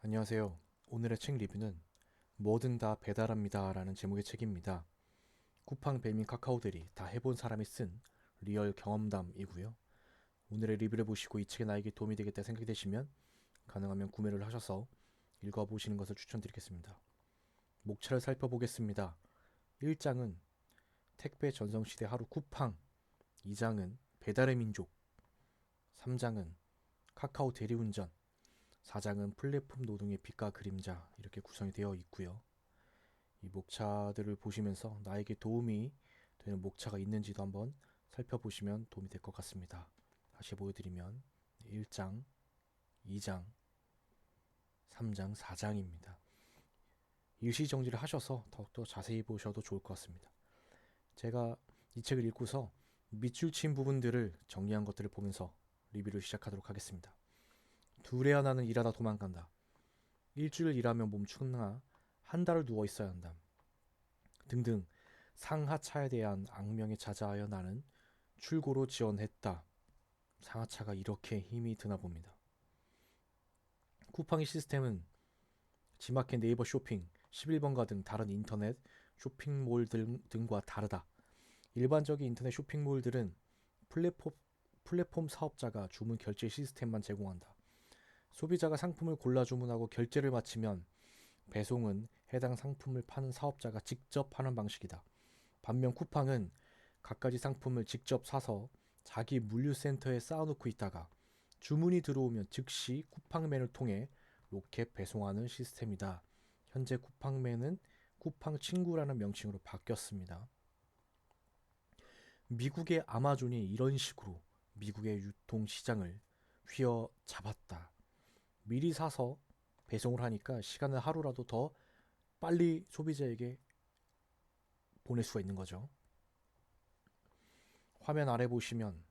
안녕하세요. 오늘의 책 리뷰는 뭐든 다 배달합니다 라는 제목의 책입니다. 쿠팡, 배민, 카카오들이 다 해본 사람이 쓴 리얼 경험담이고요. 오늘의 리뷰를 보시고 이 책이 나에게 도움이 되겠다 생각되시면 가능하면 구매를 하셔서 읽어보시는 것을 추천드리겠습니다. 목차를 살펴보겠습니다. 1장은 택배 전성시대 하루 쿠팡, 2장은 배달의 민족, 3장은 카카오 대리운전, 4장은 플랫폼 노동의 빛과 그림자 이렇게 구성이 되어 있고요. 이 목차들을 보시면서 나에게 도움이 되는 목차가 있는지도 한번 살펴보시면 도움이 될 것 같습니다. 다시 보여드리면 1장, 2장, 3장, 4장입니다. 일시정지를 하셔서 더욱더 자세히 보셔도 좋을 것 같습니다. 제가 이 책을 읽고서 밑줄 친 부분들을 정리한 것들을 보면서 리뷰를 시작하도록 하겠습니다. 둘의 하나는 일하다 도망간다. 일주일 일하면 멈추나 한 달을 누워 있어야 한다. 등등 상하차에 대한 악명에 자자하여 나는 출고로 지원했다. 상하차가 이렇게 힘이 드나 봅니다. 쿠팡의 시스템은 지마켓, 네이버 쇼핑, 11번가 등 다른 인터넷 쇼핑몰 등과 다르다. 일반적인 인터넷 쇼핑몰들은 플랫폼 사업자가 주문 결제 시스템만 제공한다. 소비자가 상품을 골라 주문하고 결제를 마치면 배송은 해당 상품을 파는 사업자가 직접 하는 방식이다. 반면 쿠팡은 갖가지 상품을 직접 사서 자기 물류센터에 쌓아놓고 있다가 주문이 들어오면 즉시 쿠팡맨을 통해 로켓 배송하는 시스템이다. 현재 쿠팡맨은 쿠팡 친구라는 명칭으로 바뀌었습니다. 미국의 아마존이 이런 식으로 미국의 유통시장을 휘어잡았다. 미리 사서 배송을 하니까 시간을 하루라도 더 빨리 소비자에게 보낼 수가 있는 거죠. 화면 아래 보시면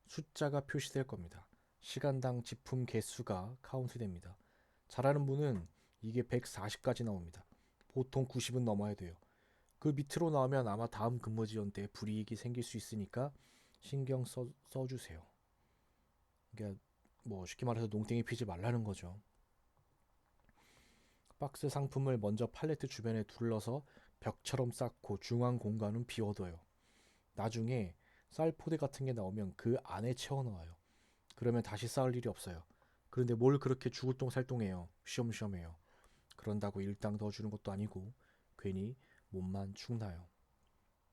숫자가 표시될 겁니다. 시간당 제품 개수가 카운트됩니다. 잘하는 분은 이게 140까지 나옵니다. 보통 90은 넘어야 돼요. 그 밑으로 나오면 아마 다음 근무 지연 때 불이익이 생길 수 있으니까 신경 써주세요. 그러니까 뭐 쉽게 말해서 농땡이 피지 말라는 거죠. 박스 상품을 먼저 팔레트 주변에 둘러서 벽처럼 쌓고 중앙 공간은 비워둬요. 나중에 쌀 포대 같은 게 나오면 그 안에 채워 넣어요. 그러면 다시 쌓을 일이 없어요. 그런데 뭘 그렇게 죽을똥살똥해요. 쉬엄쉬엄해요. 그런다고 일당 더 주는 것도 아니고 괜히 몸만 축나요.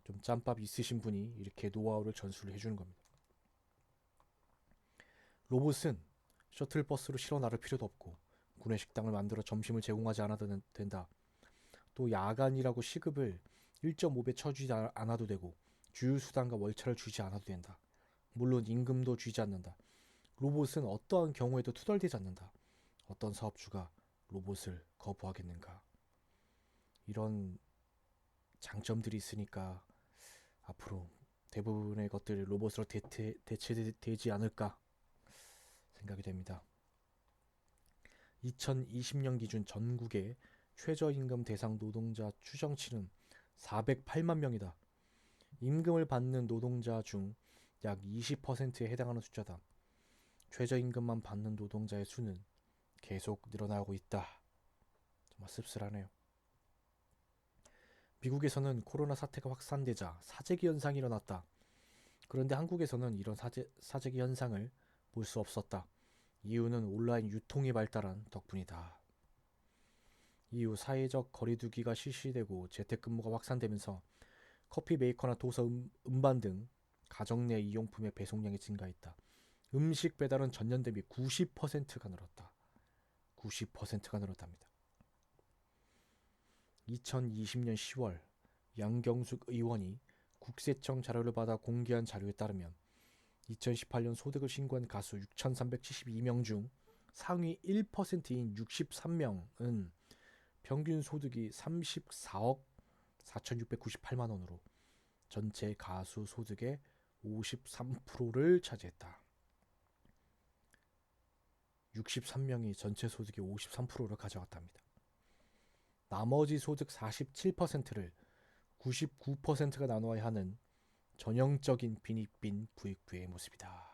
좀 짬밥 있으신 분이 이렇게 노하우를 전수를 해주는 겁니다. 로봇은 셔틀버스로 실어 나를 필요도 없고 구내식당을 만들어 점심을 제공하지 않아도 된다. 또 야간이라고 시급을 1.5배 쳐주지 않아도 되고 주유수단과 월차를 주지 않아도 된다. 물론 임금도 주지 않는다. 로봇은 어떠한 경우에도 투덜대지 않는다. 어떤 사업주가 로봇을 거부하겠는가. 이런 장점들이 있으니까 앞으로 대부분의 것들이 로봇으로 대체되지 않을까 생각이 됩니다. 2020년 기준 전국의 최저임금 대상 노동자 추정치는 408만 명이다. 임금을 받는 노동자 중 약 20%에 해당하는 숫자다. 최저임금만 받는 노동자의 수는 계속 늘어나고 있다. 정말 씁쓸하네요. 미국에서는 코로나 사태가 확산되자 사재기 현상이 일어났다. 그런데 한국에서는 이런 사재기 현상을 볼 수 없었다. 이유는 온라인 유통이 발달한 덕분이다. 이후 사회적 거리두기가 실시되고 재택근무가 확산되면서 커피 메이커나 도서, 음반 등 가정 내 이용품의 배송량이 증가했다. 음식 배달은 전년 대비 90%가 늘었다. 90%가 늘었답니다. 2020년 10월 양경숙 의원이 국세청 자료를 받아 공개한 자료에 따르면 2018년 소득을 신고한 가수 6,372명 중 상위 1%인 63명은 평균 소득이 34억 4,698만 원으로 전체 가수 소득의 53%를 차지했다. 63명이 전체 소득의 53%를 가져갔답니다. 나머지 소득 47%를 99%가 나눠야 하는 전형적인 빈익빈 부익부의 모습이다.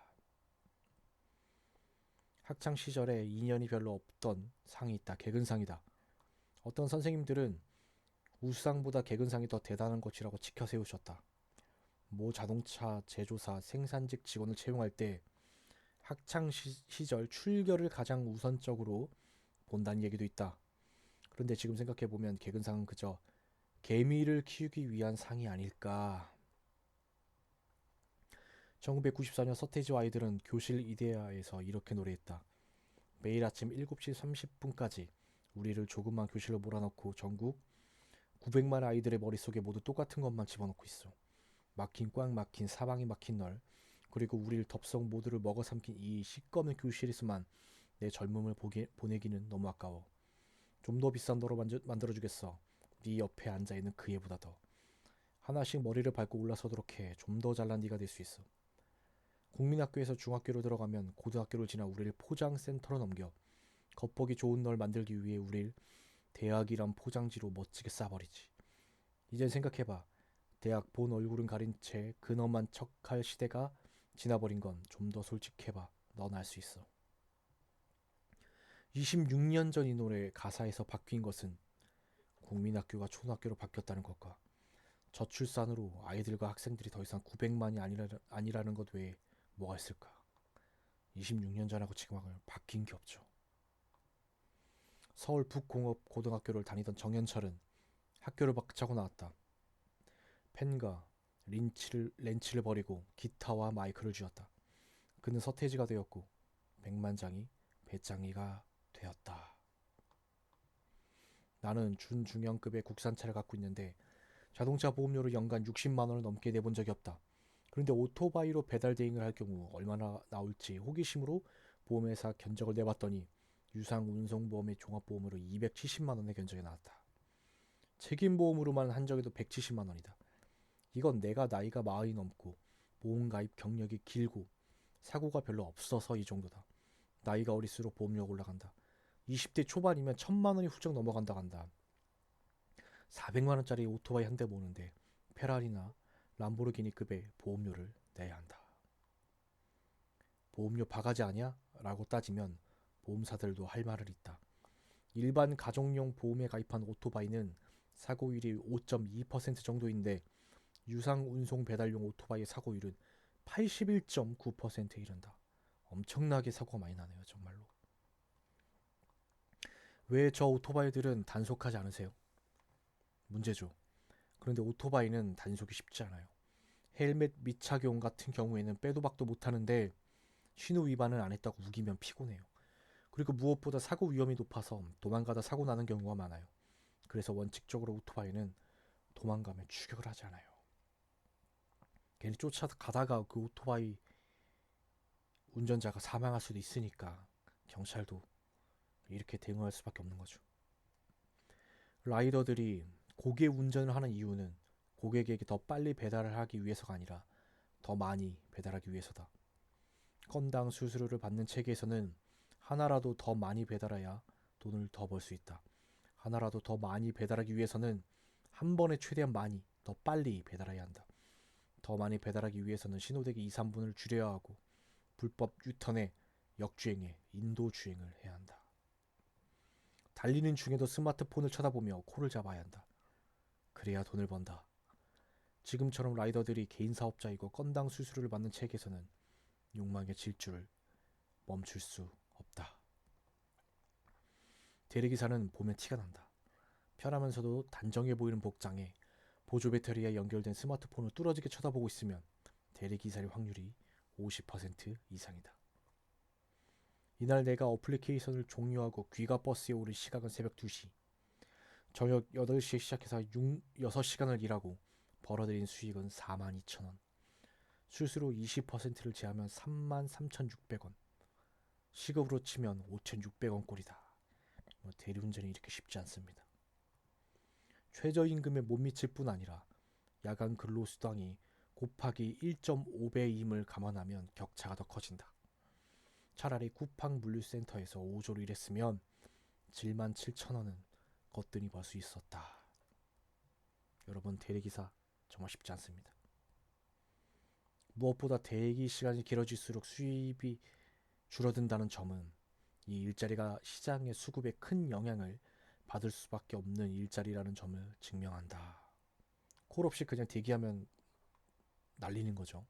학창 시절에 인연이 별로 없던 상이 있다. 개근상이다. 어떤 선생님들은 우수상보다 개근상이 더 대단한 것이라고 지켜 세우셨다. 모 자동차 제조사 생산직 직원을 채용할 때 학창 시절 출결을 가장 우선적으로 본다는 얘기도 있다. 그런데 지금 생각해보면 개근상은 그저 개미를 키우기 위한 상이 아닐까. 1994년 서태지와 아이들은 교실 이데아에서 이렇게 노래했다. 매일 아침 7시 30분까지 우리를 조그만 교실로 몰아넣고 전국 900만 아이들의 머릿속에 모두 똑같은 것만 집어넣고 있어. 막힌 꽉 막힌 사방이 막힌 널, 그리고 우리를 덥석 모두를 먹어삼킨 이 시꺼먼 교실에서만 내 젊음을 보내기는 너무 아까워. 좀 더 비싼 너로 만들어주겠어. 네 옆에 앉아있는 그 애보다 더. 하나씩 머리를 밟고 올라서도록 해. 좀 더 잘난 네가 될 수 있어. 국민학교에서 중학교로 들어가면 고등학교를 지나 우리를 포장센터로 넘겨 겉보기 좋은 널 만들기 위해 우릴 대학이란 포장지로 멋지게 싸버리지. 이젠 생각해봐. 대학 본 얼굴은 가린 채 근엄한 척할 시대가 지나버린 건 좀 더 솔직해봐. 넌 알 수 있어. 26년 전 이 노래 가사에서 바뀐 것은 국민학교가 초등학교로 바뀌었다는 것과 저출산으로 아이들과 학생들이 더 이상 900만이 아니라는 것 외에 뭐가 있을까? 26년 전하고 지금하고는 바뀐 게 없죠. 서울 북공업고등학교를 다니던 정현철은 학교를 박차고 나왔다. 펜과 렌치를 버리고 기타와 마이크를 쥐었다. 그는 서태지가 되었고 백만장이 배짱이가 되었다. 나는 준중형급의 국산차를 갖고 있는데 자동차 보험료를 연간 60만 원을 넘게 내본 적이 없다. 그런데 오토바이로 배달 대행을 할 경우 얼마나 나올지 호기심으로 보험회사 견적을 내봤더니 유상운송보험의 종합보험으로 270만 원의 견적이 나왔다. 책임보험으로만 한정해도 170만 원이다. 이건 내가 나이가 40이 넘고 보험가입 경력이 길고 사고가 별로 없어서 이 정도다. 나이가 어릴수록 보험료가 올라간다. 20대 초반이면 1000만 원이 훌쩍 넘어간다 간다. 400만 원짜리 오토바이 한 대 모는데 페라리나 람보르기니급의 보험료를 내야 한다. 보험료 바가지 아니야? 라고 따지면 보험사들도 할 말을 있다. 일반 가정용 보험에 가입한 오토바이는 사고율이 5.2% 정도인데 유상 운송 배달용 오토바이의 사고율은 81.9%에 이른다. 엄청나게 사고가 많이 나네요, 정말로. 왜 저 오토바이들은 단속하지 않으세요? 문제죠. 그런데 오토바이는 단속이 쉽지 않아요. 헬멧 미착용 같은 경우에는 빼도 박도 못하는데 신호 위반을 안 했다고 우기면 피곤해요. 그리고 무엇보다 사고 위험이 높아서 도망가다 사고 나는 경우가 많아요. 그래서 원칙적으로 오토바이는 도망가면 추격을 하지 않아요. 괜히 쫓아가다가 그 오토바이 운전자가 사망할 수도 있으니까 경찰도 이렇게 대응할 수밖에 없는 거죠. 라이더들이 고개 운전을 하는 이유는 고객에게 더 빨리 배달을 하기 위해서가 아니라 더 많이 배달하기 위해서다. 건당 수수료를 받는 체계에서는 하나라도 더 많이 배달해야 돈을 더 벌 수 있다. 하나라도 더 많이 배달하기 위해서는 한 번에 최대한 많이, 더 빨리 배달해야 한다. 더 많이 배달하기 위해서는 신호대기 2, 3분을 줄여야 하고 불법 유턴에 역주행에 인도주행을 해야 한다. 달리는 중에도 스마트폰을 쳐다보며 코를 잡아야 한다. 그래야 돈을 번다. 지금처럼 라이더들이 개인 사업자이고 건당 수수료를 받는 체계에서는 욕망의 질주를 멈출 수 없다. 대리기사는 보면 티가 난다. 편하면서도 단정해 보이는 복장에 보조 배터리에 연결된 스마트폰을 뚫어지게 쳐다보고 있으면 대리기사일 확률이 50% 이상이다. 이날 내가 어플리케이션을 종료하고 귀가 버스에 오른 시각은 새벽 2시. 저녁 8시에 시작해서 6시간을 일하고 벌어들인 수익은 42,000원. 수수료 20%를 제하면 33,600원. 시급으로 치면 5,600원 꼴이다. 대리운전이 이렇게 쉽지 않습니다. 최저임금에 못 미칠 뿐 아니라 야간 근로수당이 곱하기 1.5배임을 감안하면 격차가 더 커진다. 차라리 쿠팡 물류센터에서 5조로 일했으면 77,000원은 거뜬히 벌 수 있었다. 여러분, 대리기사 정말 쉽지 않습니다. 무엇보다 대기 시간이 길어질수록 수입이 줄어든다는 점은 이 일자리가 시장의 수급에 큰 영향을 받을 수밖에 없는 일자리라는 점을 증명한다. 콜 없이 그냥 대기하면 날리는 거죠.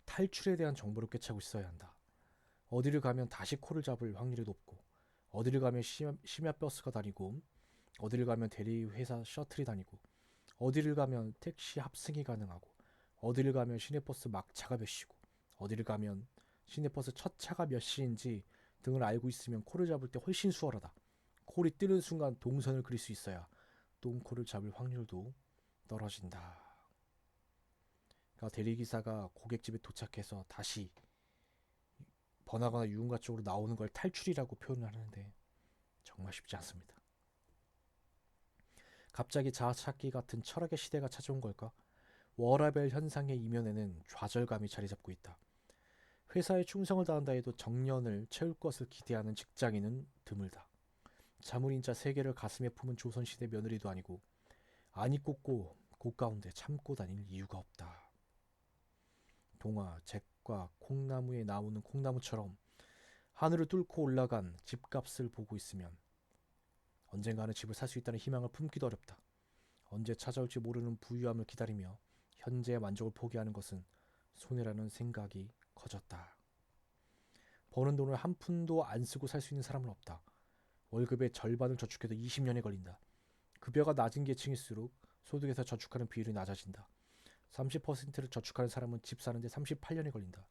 탈출에 대한 정보를 꿰차고 있어야 한다. 어디를 가면 다시 콜을 잡을 확률이 높고, 어디를 가면 심야 버스가 다니고, 어디를 가면 대리 회사 셔틀이 다니고, 어디를 가면 택시 합승이 가능하고, 어디를 가면 시내버스 막차가 몇 시고, 어디를 가면 시내버스 첫 차가 몇 시인지 등을 알고 있으면 콜을 잡을 때 훨씬 수월하다. 콜이 뜨는 순간 동선을 그릴 수 있어야 똥콜을 잡을 확률도 떨어진다. 그러니까 대리기사가 고객집에 도착해서 다시 번화가나 유흥가 쪽으로 나오는 걸 탈출이라고 표현을 하는데 정말 쉽지 않습니다. 갑자기 자아찾기 같은 철학의 시대가 찾아온 걸까? 워라밸 현상의 이면에는 좌절감이 자리 잡고 있다. 회사에 충성을 다한다 해도 정년을 채울 것을 기대하는 직장인은 드물다. 자문인자 3개를 가슴에 품은 조선시대 며느리도 아니고 안이 꽂고 곳 가운데 참고 다닐 이유가 없다. 동화, 잭과 콩나무에 나오는 콩나무처럼 하늘을 뚫고 올라간 집값을 보고 있으면 언젠가는 집을 살 수 있다는 희망을 품기도 어렵다. 언제 찾아올지 모르는 부유함을 기다리며 현재의 만족을 포기하는 것은 손해라는 생각이 커졌다. 버는 돈을 한 푼도 안 쓰고 살 수 있는 사람은 없다. 월급의 절반을 저축해도 20년이 걸린다. 급여가 낮은 계층일수록 소득에서 저축하는 비율이 낮아진다. 30%를 저축하는 사람은 집 사는데 38년이 걸린다.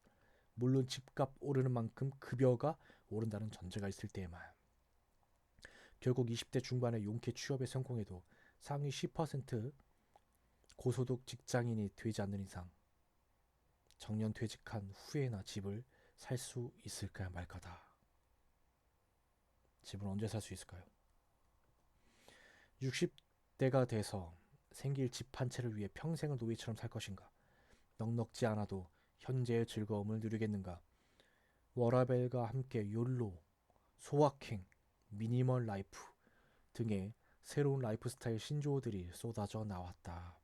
물론 집값 오르는 만큼 급여가 오른다는 전제가 있을 때에만. 결국 20대 중반의 용케 취업에 성공해도 상위 10% 고소득 직장인이 되지 않는 이상 정년 퇴직한 후에나 집을 살 수 있을까 말까다. 집을 언제 살 수 있을까요? 60대가 돼서 생길 집 한 채를 위해 평생을 노예처럼 살 것인가? 넉넉지 않아도 현재의 즐거움을 누리겠는가? 워라벨과 함께 욜로, 소확행, 미니멀 라이프 등의 새로운 라이프 스타일 신조어들이 쏟아져 나왔다.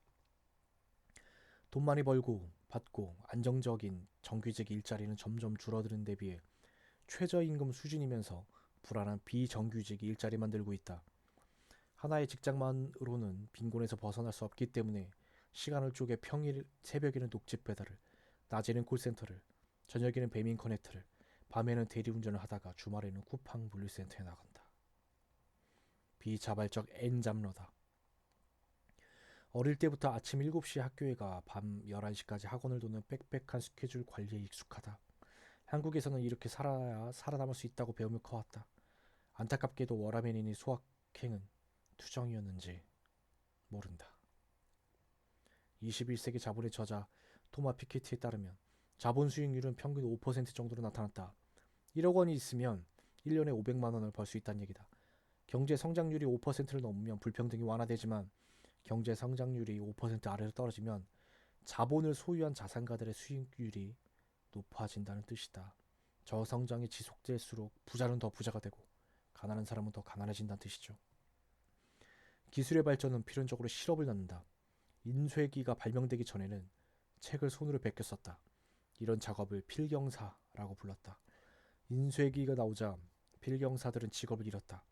돈 많이 벌고 받고 안정적인 정규직 일자리는 점점 줄어드는 데 비해 최저임금 수준이면서 불안한 비정규직 일자리만 늘고 있다. 하나의 직장만으로는 빈곤에서 벗어날 수 없기 때문에 시간을 쪼개 평일 새벽에는 녹집 배달을, 낮에는 콜센터를, 저녁에는 배민 커넥트를, 밤에는 대리운전을 하다가 주말에는 쿠팡 물류센터에 나간다. 비자발적 N잡러다. 어릴 때부터 아침 7시에 학교에 가 밤 11시까지 학원을 도는 빽빽한 스케줄 관리에 익숙하다. 한국에서는 이렇게 살아야 살아남을 수 있다고 배우며 커왔다. 안타깝게도 워라밸이니 소확행은 투정이었는지 모른다. 21세기 자본의 저자 토마 피케티에 따르면 자본 수익률은 평균 5% 정도로 나타났다. 1억 원이 있으면 1년에 500만 원을 벌 수 있다는 얘기다. 경제 성장률이 5%를 넘으면 불평등이 완화되지만 경제 성장률이 5% 아래로 떨어지면 자본을 소유한 자산가들의 수익률이 높아진다는 뜻이다. 저성장이 지속될수록 부자는 더 부자가 되고 가난한 사람은 더 가난해진다는 뜻이죠. 기술의 발전은 필연적으로 실업을 낳는다. 인쇄기가 발명되기 전에는 책을 손으로 베껴 썼다. 이런 작업을 필경사라고 불렀다. 인쇄기가 나오자 필경사들은 직업을 잃었다.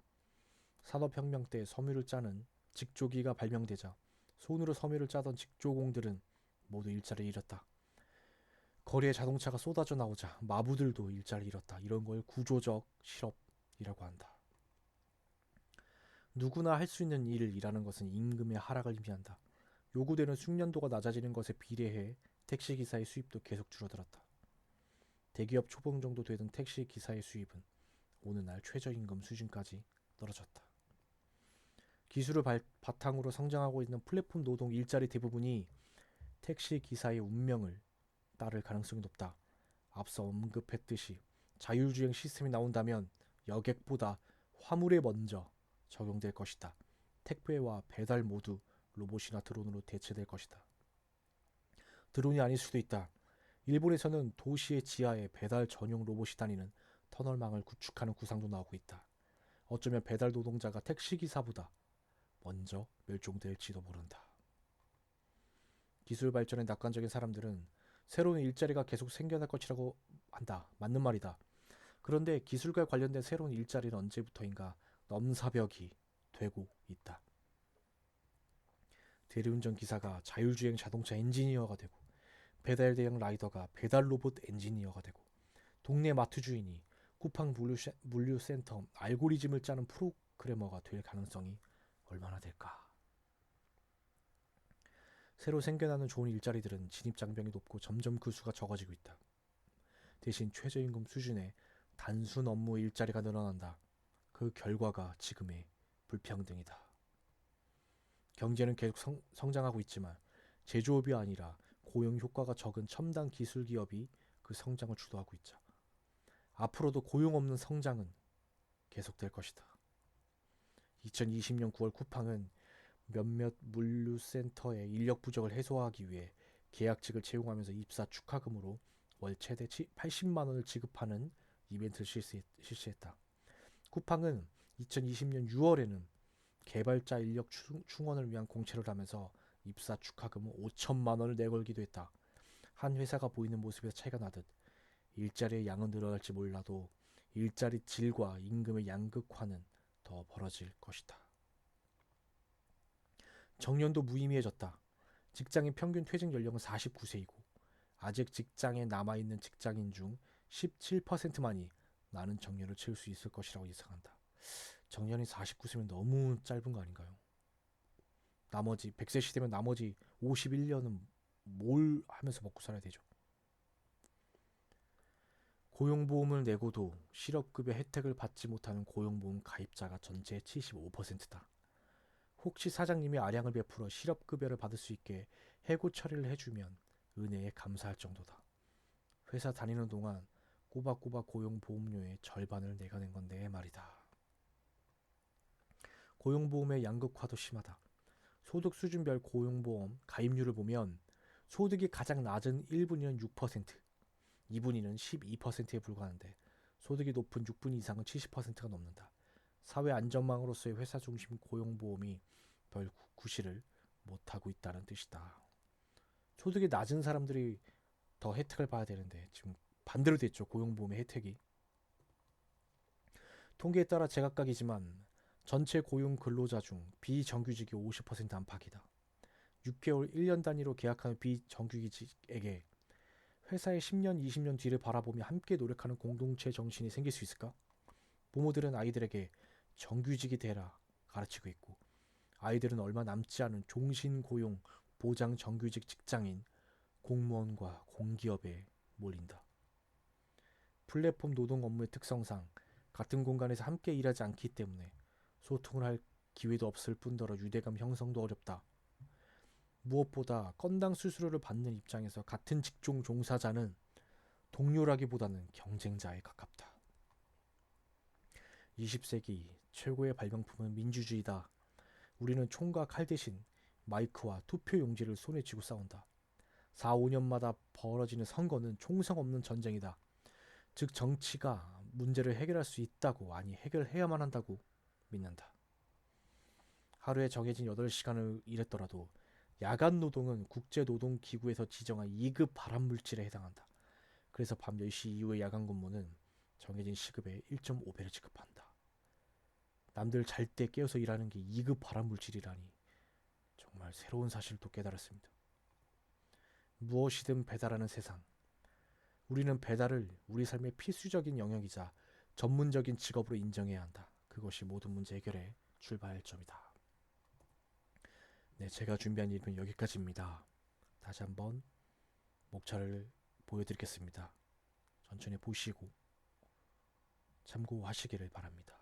산업혁명 때 섬유를 짜는 직조기가 발명되자 손으로 섬유를 짜던 직조공들은 모두 일자리를 잃었다. 거리에 자동차가 쏟아져 나오자 마부들도 일자리를 잃었다. 이런 걸 구조적 실업이라고 한다. 누구나 할 수 있는 일을 일하는 것은 임금의 하락을 의미한다. 요구되는 숙련도가 낮아지는 것에 비례해 택시기사의 수입도 계속 줄어들었다. 대기업 초봉 정도 되던 택시기사의 수입은 오늘날 최저임금 수준까지 떨어졌다. 기술을 바탕으로 성장하고 있는 플랫폼 노동 일자리 대부분이 택시기사의 운명을 따를 가능성이 높다. 앞서 언급했듯이 자율주행 시스템이 나온다면 여객보다 화물에 먼저 적용될 것이다. 택배와 배달 모두 로봇이나 드론으로 대체될 것이다. 드론이 아닐 수도 있다. 일본에서는 도시의 지하에 배달 전용 로봇이 다니는 터널망을 구축하는 구상도 나오고 있다. 어쩌면 배달 노동자가 택시기사보다 먼저 멸종될지도 모른다. 기술 발전에 낙관적인 사람들은 새로운 일자리가 계속 생겨날 것이라고 한다. 맞는 말이다. 그런데 기술과 관련된 새로운 일자리는 언제부터인가 넘사벽이 되고 있다. 대리운전 기사가 자율주행 자동차 엔지니어가 되고, 배달 대행 라이더가 배달 로봇 엔지니어가 되고, 동네 마트 주인이 쿠팡 물류센터 알고리즘을 짜는 프로그래머가 될 가능성이 얼마나 될까? 새로 생겨나는 좋은 일자리들은 진입 장벽이 높고 점점 그 수가 적어지고 있다. 대신 최저임금 수준의 단순 업무 일자리가 늘어난다. 그 결과가 지금의 불평등이다. 경제는 계속 성장하고 있지만 제조업이 아니라 고용 효과가 적은 첨단 기술 기업이 그 성장을 주도하고 있자. 앞으로도 고용 없는 성장은 계속될 것이다. 2020년 9월 쿠팡은 몇몇 물류센터의 인력 부족을 해소하기 위해 계약직을 채용하면서 입사 축하금으로 월 최대 80만 원을 지급하는 이벤트를 실시했다. 쿠팡은 2020년 6월에는 개발자 인력 충원을 위한 공채를 하면서 입사 축하금 5천만 원을 내걸기도 했다. 한 회사가 보이는 모습에서 차이가 나듯 일자리의 양은 늘어날지 몰라도 일자리 질과 임금의 양극화는 더 벌어질 것이다. 정년도 무의미해졌다. 직장인 평균 퇴직 연령은 49세이고 아직 직장에 남아있는 직장인 중 17%만이 나는 정년을 채울 수 있을 것이라고 예상한다. 정년이 49세면 너무 짧은 거 아닌가요? 나머지 100세 시대면 나머지 51년은 뭘 하면서 먹고 살아야 되죠? 고용보험을 내고도 실업급여 혜택을 받지 못하는 고용보험 가입자가 전체의 75%다. 혹시 사장님이 아량을 베풀어 실업급여를 받을 수 있게 해고 처리를 해주면 은혜에 감사할 정도다. 회사 다니는 동안 꼬박꼬박 고용보험료의 절반을 내가 낸 건데 말이다. 고용보험의 양극화도 심하다. 소득 수준별 고용보험 가입률을 보면 소득이 가장 낮은 1분위는 6%, 2분위는 12%에 불과하는데 소득이 높은 6분위 이상은 70%가 넘는다. 사회 안전망으로서의 회사 중심 고용보험이 별 구실을 못하고 있다는 뜻이다. 소득이 낮은 사람들이 더 혜택을 봐야 되는데 지금 반대로 됐죠. 고용보험의 혜택이. 통계에 따라 제각각이지만 전체 고용 근로자 중 비정규직이 50% 안팎이다. 6개월, 1년 단위로 계약하는 비정규직에게 회사의 10년, 20년 뒤를 바라보며 함께 노력하는 공동체 정신이 생길 수 있을까? 부모들은 아이들에게 정규직이 되라 가르치고 있고 아이들은 얼마 남지 않은 종신고용 보장 정규직 직장인 공무원과 공기업에 몰린다. 플랫폼 노동 업무의 특성상 같은 공간에서 함께 일하지 않기 때문에 소통을 할 기회도 없을 뿐더러 유대감 형성도 어렵다. 무엇보다 건당 수수료를 받는 입장에서 같은 직종 종사자는 동료라기보다는 경쟁자에 가깝다. 20세기 최고의 발명품은 민주주의다. 우리는 총과 칼 대신 마이크와 투표 용지를 손에 쥐고 싸운다. 4, 5년마다 벌어지는 선거는 총성 없는 전쟁이다. 즉 정치가 문제를 해결할 수 있다고, 아니 해결해야만 한다고 믿는다. 하루에 정해진 8시간을 일했더라도 야간 노동은 국제노동기구에서 지정한 2급 발암물질에 해당한다. 그래서 밤 10시 이후의 야간 근무는 정해진 시급의 1.5배를 지급한다. 남들 잘 때 깨어서 일하는 게 2급 발암물질이라니 정말 새로운 사실을 또 깨달았습니다. 무엇이든 배달하는 세상. 우리는 배달을 우리 삶의 필수적인 영역이자 전문적인 직업으로 인정해야 한다. 그것이 모든 문제 해결의 출발점이다. 네, 제가 준비한 일은 여기까지입니다. 다시 한번 목차를 보여드리겠습니다. 천천히 보시고 참고하시기를 바랍니다.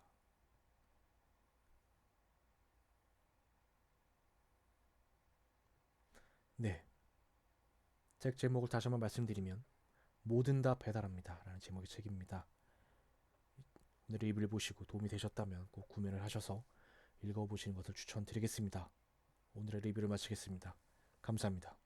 네, 책 제목을 다시 한번 말씀드리면 뭐든 다 배달합니다 라는 제목의 책입니다. 오늘 리뷰를 보시고 도움이 되셨다면 꼭 구매를 하셔서 읽어보시는 것을 추천드리겠습니다. 오늘의 리뷰를 마치겠습니다. 감사합니다.